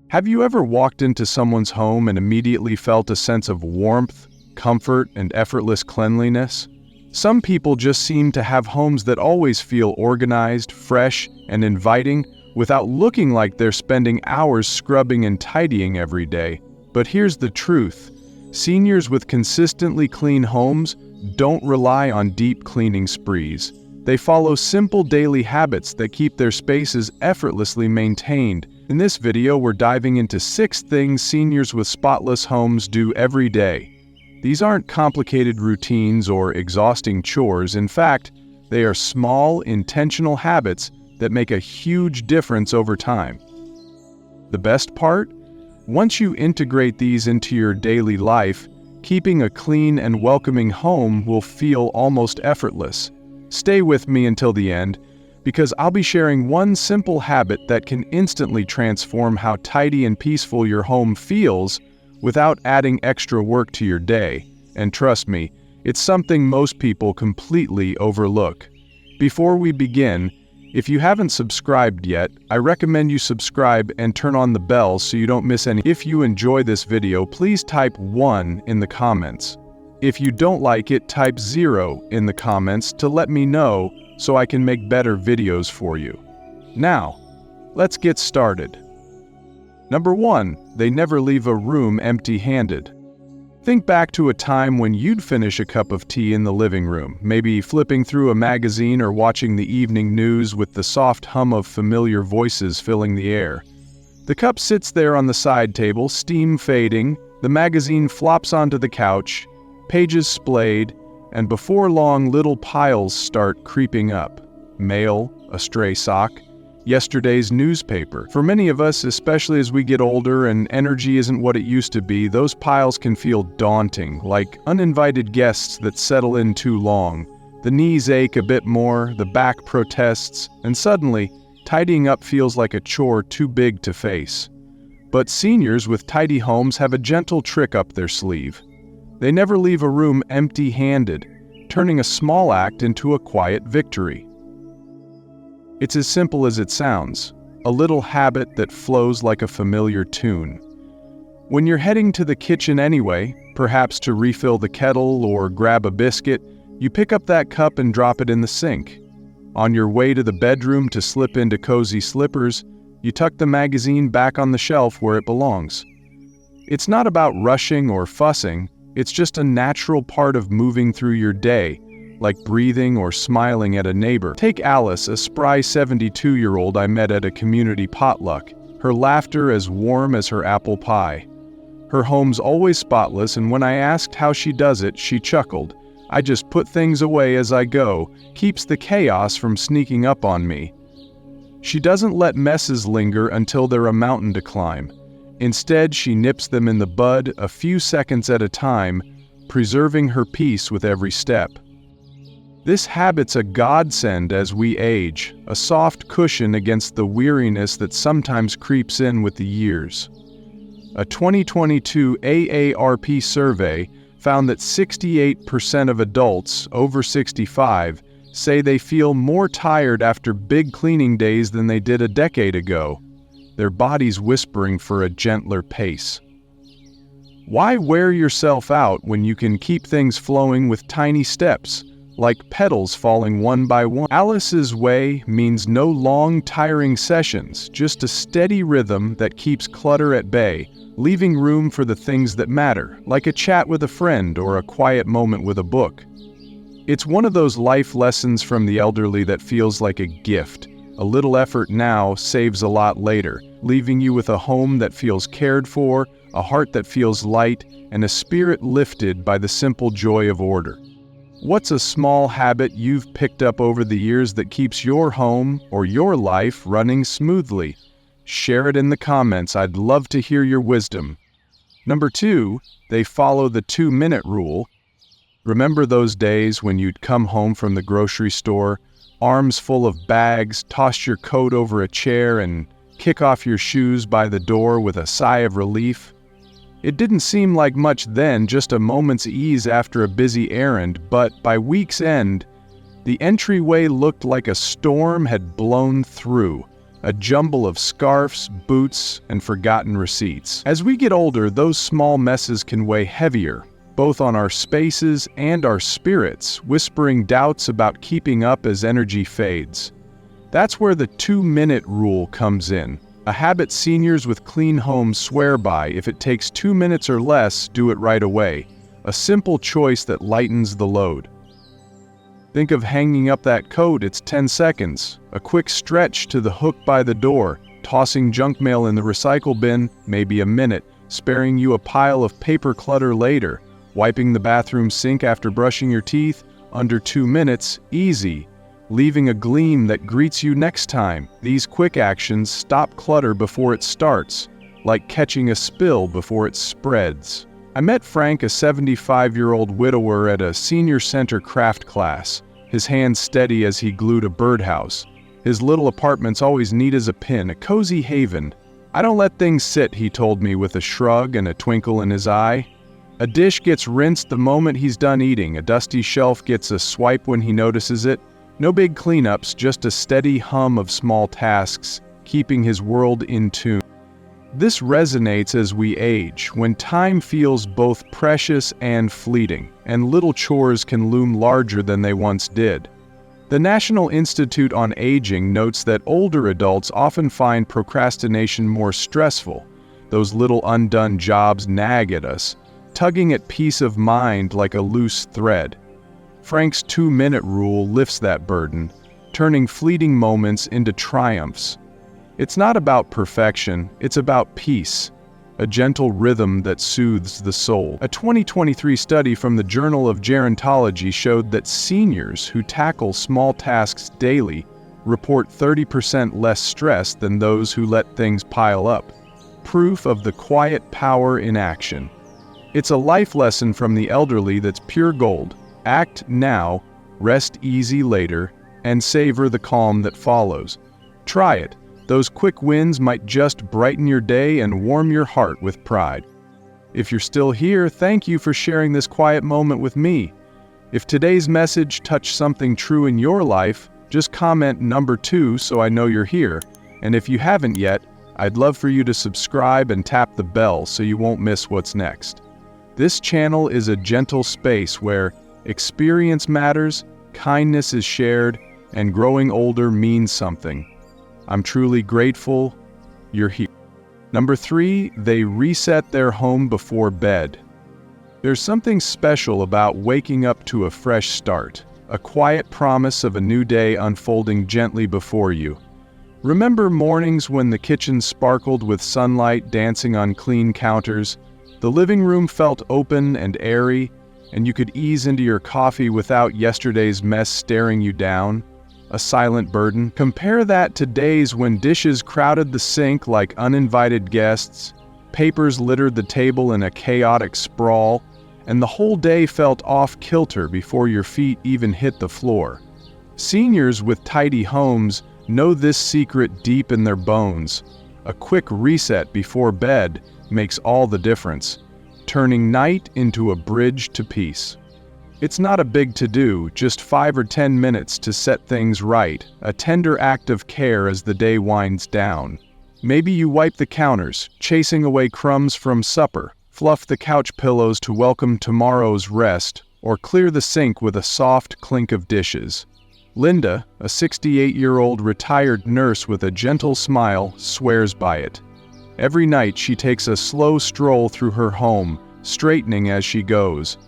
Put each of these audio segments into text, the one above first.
Have you ever walked into someone's home and immediately felt a sense of warmth, comfort, and effortless cleanliness? Some people just seem to have homes that always feel organized, fresh, and inviting without looking like they're spending hours scrubbing and tidying every day. But here's the truth. Seniors with consistently clean homes don't rely on deep cleaning sprees. They follow simple daily habits that keep their spaces effortlessly maintained. In this video, we're diving into 6 things seniors with spotless homes do every day. These aren't complicated routines or exhausting chores. In fact, they are small, intentional habits that make a huge difference over time. The best part? Once you integrate these into your daily life, keeping a clean and welcoming home will feel almost effortless. Stay with me until the end, because I'll be sharing one simple habit that can instantly transform how tidy and peaceful your home feels without adding extra work to your day. And trust me, it's something most people completely overlook. Before we begin, if you haven't subscribed yet, I recommend you subscribe and turn on the bell so you don't miss any. If you enjoy this video, please type 1 in the comments. If you don't like it, type 0 in the comments to let me know so I can make better videos for you. Now, let's get started. Number 1, they never leave a room empty-handed. Think back to a time when you'd finish a cup of tea in the living room, maybe flipping through a magazine or watching the evening news with the soft hum of familiar voices filling the air. The cup sits there on the side table, steam fading, the magazine flops onto the couch, pages splayed, and before long little piles start creeping up. Mail, a stray sock, yesterday's newspaper. For many of us, especially as we get older and energy isn't what it used to be, those piles can feel daunting, like uninvited guests that settle in too long. The knees ache a bit more, the back protests, and suddenly, tidying up feels like a chore too big to face. But seniors with tidy homes have a gentle trick up their sleeve. They never leave a room empty-handed, turning a small act into a quiet victory. It's as simple as it sounds, a little habit that flows like a familiar tune. When you're heading to the kitchen anyway, perhaps to refill the kettle or grab a biscuit, you pick up that cup and drop it in the sink. On your way to the bedroom to slip into cozy slippers, you tuck the magazine back on the shelf where it belongs. It's not about rushing or fussing, it's just a natural part of moving through your day, like breathing or smiling at a neighbor. Take Alice, a spry 72-year-old I met at a community potluck, her laughter as warm as her apple pie. Her home's always spotless, and when I asked how she does it, she chuckled. "I just put things away as I go, keeps the chaos from sneaking up on me." She doesn't let messes linger until they're a mountain to climb. Instead, she nips them in the bud a few seconds at a time, preserving her peace with every step. This habit's a godsend as we age, a soft cushion against the weariness that sometimes creeps in with the years. A 2022 AARP survey found that 68% of adults over 65 say they feel more tired after big cleaning days than they did a decade ago, their bodies whispering for a gentler pace. Why wear yourself out when you can keep things flowing with tiny steps, like petals falling one by one? Alice's way means no long, tiring sessions, just a steady rhythm that keeps clutter at bay, leaving room for the things that matter, like a chat with a friend or a quiet moment with a book. It's one of those life lessons from the elderly that feels like a gift. A little effort now saves a lot later, leaving you with a home that feels cared for, a heart that feels light, and a spirit lifted by the simple joy of order. What's a small habit you've picked up over the years that keeps your home or your life running smoothly? Share it in the comments. I'd love to hear your wisdom. Number 2, they follow the 2-minute rule. Remember those days when you'd come home from the grocery store, arms full of bags, toss your coat over a chair, and kick off your shoes by the door with a sigh of relief? It didn't seem like much then, just a moment's ease after a busy errand, but by week's end, the entryway looked like a storm had blown through. a jumble of scarves, boots, and forgotten receipts. As we get older, those small messes can weigh heavier, both on our spaces and our spirits, whispering doubts about keeping up as energy fades. That's where the 2-minute rule comes in, a habit seniors with clean homes swear by. If it takes 2 minutes or less, do it right away. A simple choice that lightens the load. Think of hanging up that coat, it's 10 seconds. A quick stretch to the hook by the door, tossing junk mail in the recycle bin, maybe a minute, sparing you a pile of paper clutter later. Wiping the bathroom sink after brushing your teeth, under 2 minutes, easy. Leaving a gleam that greets you next time. These quick actions stop clutter before it starts, like catching a spill before it spreads. I met Frank, a 75-year-old widower, at a senior center craft class, his hands steady as he glued a birdhouse. His little apartment's always neat as a pin, a cozy haven. "I don't let things sit," he told me with a shrug and a twinkle in his eye. A dish gets rinsed the moment he's done eating, a dusty shelf gets a swipe when he notices it. No big cleanups, just a steady hum of small tasks, keeping his world in tune. This resonates as we age, when time feels both precious and fleeting, and little chores can loom larger than they once did. The National Institute on Aging notes that older adults often find procrastination more stressful. Those little undone jobs nag at us, tugging at peace of mind like a loose thread. Frank's 2-minute rule lifts that burden, turning fleeting moments into triumphs. It's not about perfection, it's about peace, a gentle rhythm that soothes the soul. A 2023 study from the Journal of Gerontology showed that seniors who tackle small tasks daily report 30% less stress than those who let things pile up. Proof of the quiet power in action. It's a life lesson from the elderly that's pure gold. Act now, rest easy later, and savor the calm that follows. Try it. Those quick wins might just brighten your day and warm your heart with pride. If you're still here, thank you for sharing this quiet moment with me. If today's message touched something true in your life, just comment number 2 so I know you're here. And if you haven't yet, I'd love for you to subscribe and tap the bell so you won't miss what's next. This channel is a gentle space where experience matters, kindness is shared, and growing older means something. I'm truly grateful you're here. Number 3, they reset their home before bed. There's something special about waking up to a fresh start, a quiet promise of a new day unfolding gently before you. Remember mornings when the kitchen sparkled with sunlight dancing on clean counters? The living room felt open and airy, and you could ease into your coffee without yesterday's mess staring you down, a silent burden. Compare that to days when dishes crowded the sink like uninvited guests, papers littered the table in a chaotic sprawl, and the whole day felt off-kilter before your feet even hit the floor. Seniors with tidy homes know this secret deep in their bones. A quick reset before bed makes all the difference, turning night into a bridge to peace. It's not a big to-do, just 5 or 10 minutes to set things right, a tender act of care as the day winds down. Maybe you wipe the counters, chasing away crumbs from supper, fluff the couch pillows to welcome tomorrow's rest, or clear the sink with a soft clink of dishes. Linda, a 68-year-old retired nurse with a gentle smile, swears by it. Every night she takes a slow stroll through her home, straightening as she goes,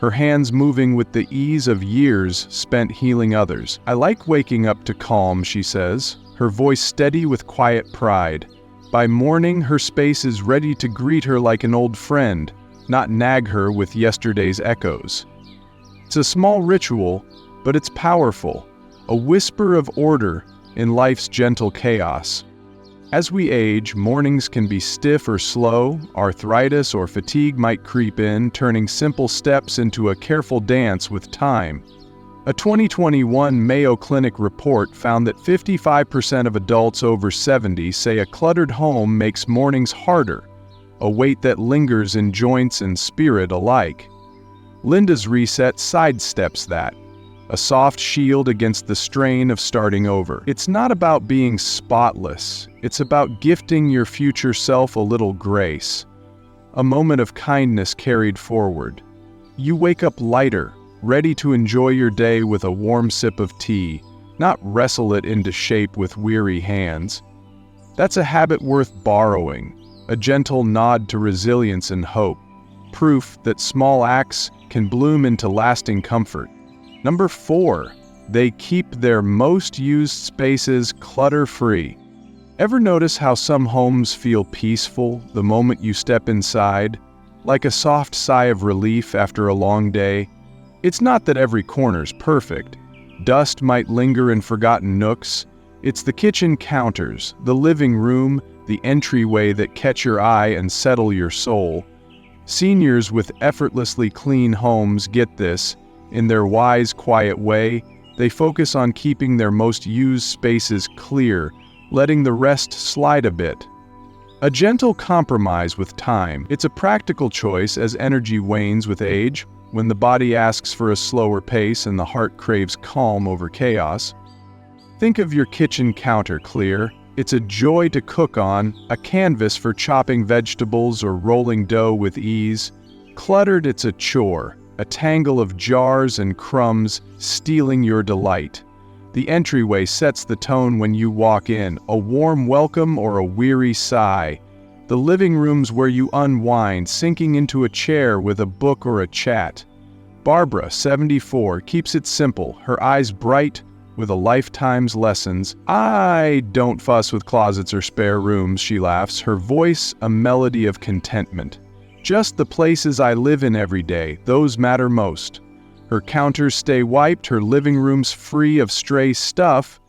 her hands moving with the ease of years spent healing others. "I like waking up to calm," she says, her voice steady with quiet pride. By morning, her space is ready to greet her like an old friend, not nag her with yesterday's echoes. It's a small ritual, but it's powerful, a whisper of order in life's gentle chaos. As we age, mornings can be stiff or slow, arthritis or fatigue might creep in, turning simple steps into a careful dance with time. A 2021 Mayo Clinic report found that 55% of adults over 70 say a cluttered home makes mornings harder, a weight that lingers in joints and spirit alike. Linda's reset sidesteps that. a soft shield against the strain of starting over. It's not about being spotless, it's about gifting your future self a little grace, a moment of kindness carried forward. You wake up lighter, ready to enjoy your day with a warm sip of tea, not wrestle it into shape with weary hands. That's a habit worth borrowing, a gentle nod to resilience and hope, proof that small acts can bloom into lasting comfort. Number 4, they keep their most used spaces clutter-free. Ever notice how some homes feel peaceful the moment you step inside, like a soft sigh of relief after a long day? It's not that every corner's perfect. Dust might linger in forgotten nooks. It's the kitchen counters, the living room, the entryway that catch your eye and settle your soul. Seniors with effortlessly clean homes get this. In their wise, quiet way, they focus on keeping their most used spaces clear, letting the rest slide a bit. A gentle compromise with time. It's a practical choice as energy wanes with age, when the body asks for a slower pace and the heart craves calm over chaos. Think of your kitchen counter clear. It's a joy to cook on, a canvas for chopping vegetables or rolling dough with ease. Cluttered, it's a chore, a tangle of jars and crumbs stealing your delight. The entryway sets the tone when you walk in, a warm welcome or a weary sigh. The living room's where you unwind, sinking into a chair with a book or a chat. Barbara, 74, keeps it simple, her eyes bright with a lifetime's lessons. I don't fuss with closets or spare rooms, she laughs, her voice a melody of contentment. Just the places I live in every day, those matter most. Her counters stay wiped, her living room's free of stray stuff,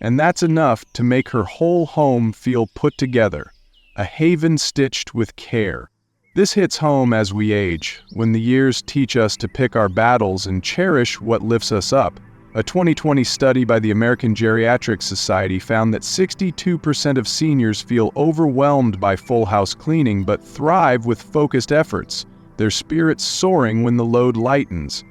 and that's enough to make her whole home feel put together, a haven stitched with care. This hits home as we age, when the years teach us to pick our battles and cherish what lifts us up. A 2020 study by the American Geriatric Society found that 62% of seniors feel overwhelmed by full house cleaning but thrive with focused efforts, their spirits soaring when the load lightens.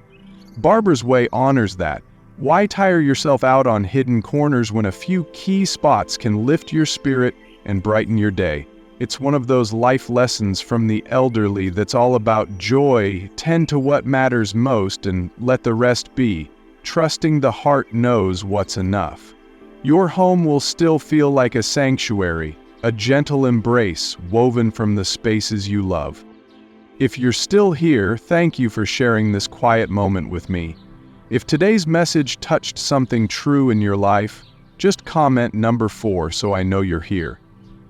Barbara's Way honors that. Why tire yourself out on hidden corners when a few key spots can lift your spirit and brighten your day? It's one of those life lessons from the elderly that's all about joy, tend to what matters most and let the rest be. Trusting the heart knows what's enough. Your home will still feel like a sanctuary, a gentle embrace woven from the spaces you love. If you're still here, thank you for sharing this quiet moment with me. If today's message touched something true in your life, just comment number 4 so I know you're here.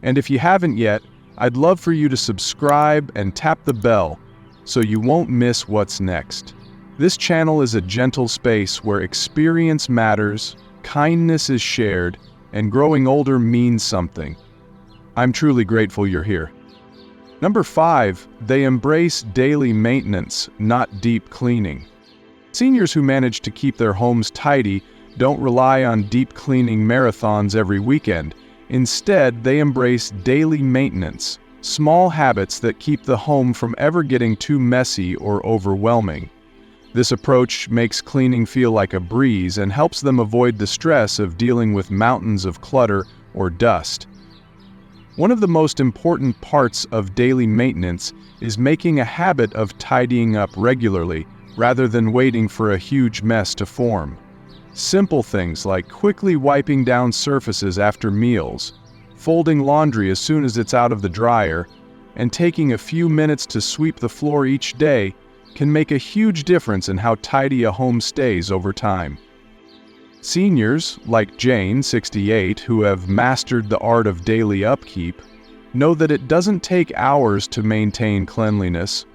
And if you haven't yet, I'd love for you to subscribe and tap the bell so you won't miss what's next. This channel is a gentle space where experience matters, kindness is shared, and growing older means something. I'm truly grateful you're here. Number 5, they embrace daily maintenance, not deep cleaning. Seniors who manage to keep their homes tidy don't rely on deep cleaning marathons every weekend. Instead, they embrace daily maintenance, small habits that keep the home from ever getting too messy or overwhelming. This approach makes cleaning feel like a breeze and helps them avoid the stress of dealing with mountains of clutter or dust. One of the most important parts of daily maintenance is making a habit of tidying up regularly rather than waiting for a huge mess to form. Simple things like quickly wiping down surfaces after meals, folding laundry as soon as it's out of the dryer, and taking a few minutes to sweep the floor each day can make a huge difference in how tidy a home stays over time. Seniors, like Jane, 68, who have mastered the art of daily upkeep, know that it doesn't take hours to maintain cleanliness.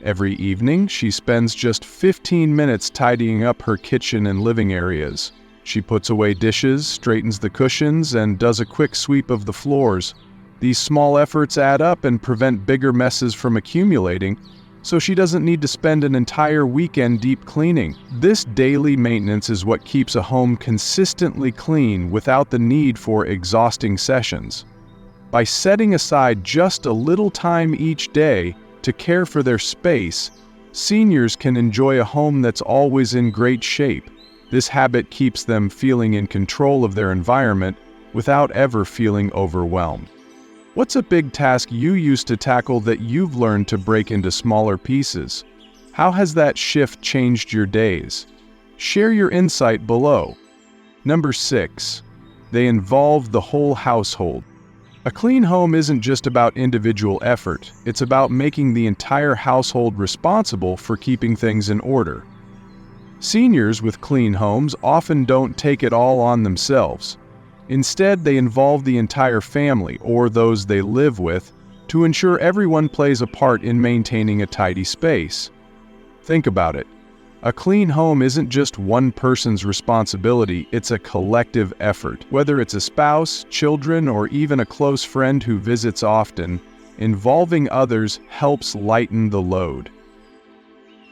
Every evening, she spends just 15 minutes tidying up her kitchen and living areas. She puts away dishes, straightens the cushions, and does a quick sweep of the floors. These small efforts add up and prevent bigger messes from accumulating, so she doesn't need to spend an entire weekend deep cleaning. This daily maintenance is what keeps a home consistently clean without the need for exhausting sessions. By setting aside just a little time each day to care for their space, seniors can enjoy a home that's always in great shape, This habit keeps them feeling in control of their environment without ever feeling overwhelmed. What's a big task you used to tackle that you've learned to break into smaller pieces? How has that shift changed your days? Share your insight below. Number 6. They involve the whole household. A clean home isn't just about individual effort, it's about making the entire household responsible for keeping things in order. Seniors with clean homes often don't take it all on themselves. Instead, they involve the entire family, or those they live with, to ensure everyone plays a part in maintaining a tidy space. Think about it. A clean home isn't just one person's responsibility, it's a collective effort. Whether it's a spouse, children, or even a close friend who visits often, involving others helps lighten the load.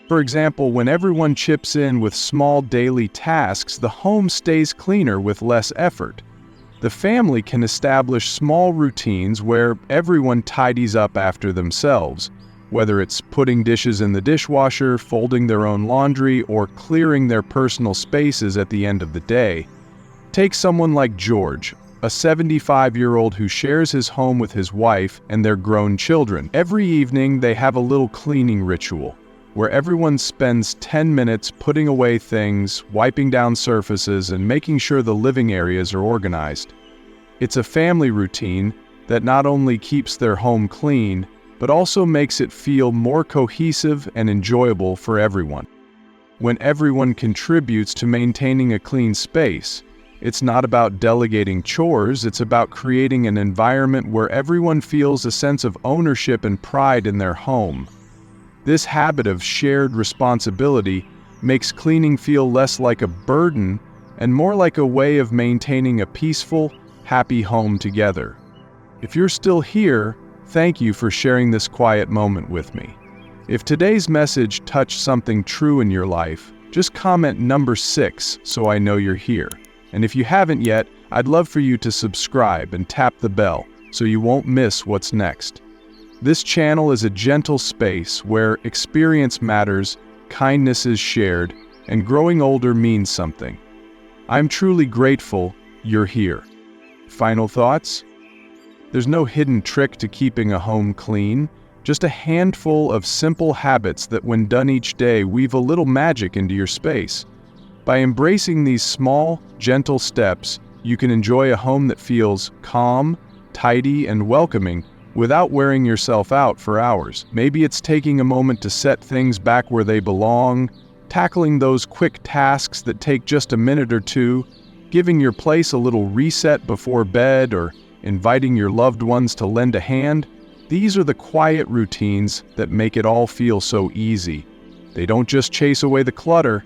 For example, when everyone chips in with small daily tasks, the home stays cleaner with less effort. The family can establish small routines where everyone tidies up after themselves, whether it's putting dishes in the dishwasher, folding their own laundry, or clearing their personal spaces at the end of the day. Take someone like George, a 75-year-old who shares his home with his wife and their grown children. Every evening, they have a little cleaning ritual, where everyone spends 10 minutes putting away things, wiping down surfaces, and making sure the living areas are organized. It's a family routine that not only keeps their home clean, but also makes it feel more cohesive and enjoyable for everyone. When everyone contributes to maintaining a clean space, it's not about delegating chores, it's about creating an environment where everyone feels a sense of ownership and pride in their home. This habit of shared responsibility makes cleaning feel less like a burden and more like a way of maintaining a peaceful, happy home together. If you're still here, thank you for sharing this quiet moment with me. If today's message touched something true in your life, just comment number 6 so I know you're here. And if you haven't yet, I'd love for you to subscribe and tap the bell so you won't miss what's next. This channel is a gentle space where experience matters, kindness is shared, and growing older means something. I'm truly grateful you're here. Final thoughts? There's no hidden trick to keeping a home clean, just a handful of simple habits that when done each day weave a little magic into your space. By embracing these small, gentle steps, you can enjoy a home that feels calm, tidy, and welcoming without wearing yourself out for hours. Maybe it's taking a moment to set things back where they belong, tackling those quick tasks that take just a minute or two, giving your place a little reset before bed, or inviting your loved ones to lend a hand. These are the quiet routines that make it all feel so easy. They don't just chase away the clutter,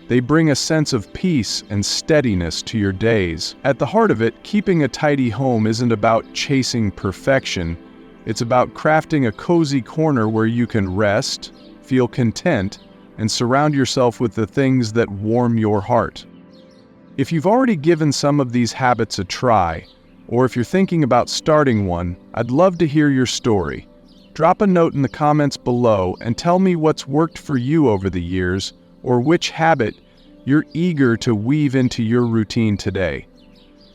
they bring a sense of peace and steadiness to your days. At the heart of it, keeping a tidy home isn't about chasing perfection. It's about crafting a cozy corner where you can rest, feel content, and surround yourself with the things that warm your heart. If you've already given some of these habits a try, or if you're thinking about starting one, I'd love to hear your story. Drop a note in the comments below and tell me what's worked for you over the years, or which habit you're eager to weave into your routine today.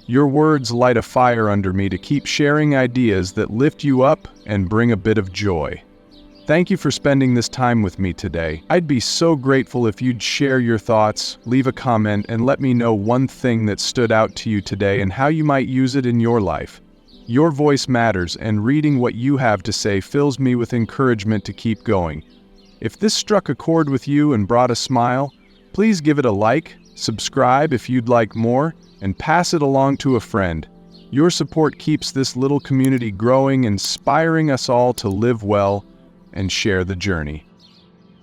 Your words light a fire under me to keep sharing ideas that lift you up and bring a bit of joy. Thank you for spending this time with me today. I'd be so grateful if you'd share your thoughts, leave a comment, and let me know one thing that stood out to you today and how you might use it in your life. Your voice matters, and reading what you have to say fills me with encouragement to keep going. If this struck a chord with you and brought a smile, please give it a like, subscribe if you'd like more, and pass it along to a friend. Your support keeps this little community growing, inspiring us all to live well and share the journey.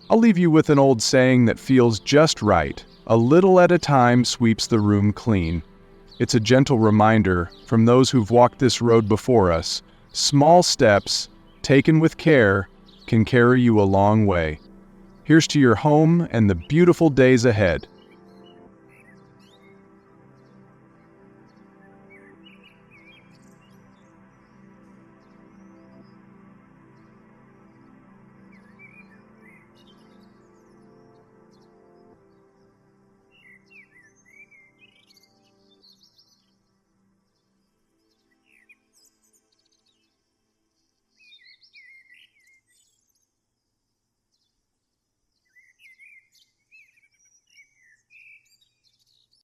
I'll leave you with an old saying that feels just right: a little at a time sweeps the room clean. It's a gentle reminder from those who've walked this road before us. Small steps, taken with care, can carry you a long way. Here's to your home and the beautiful days ahead.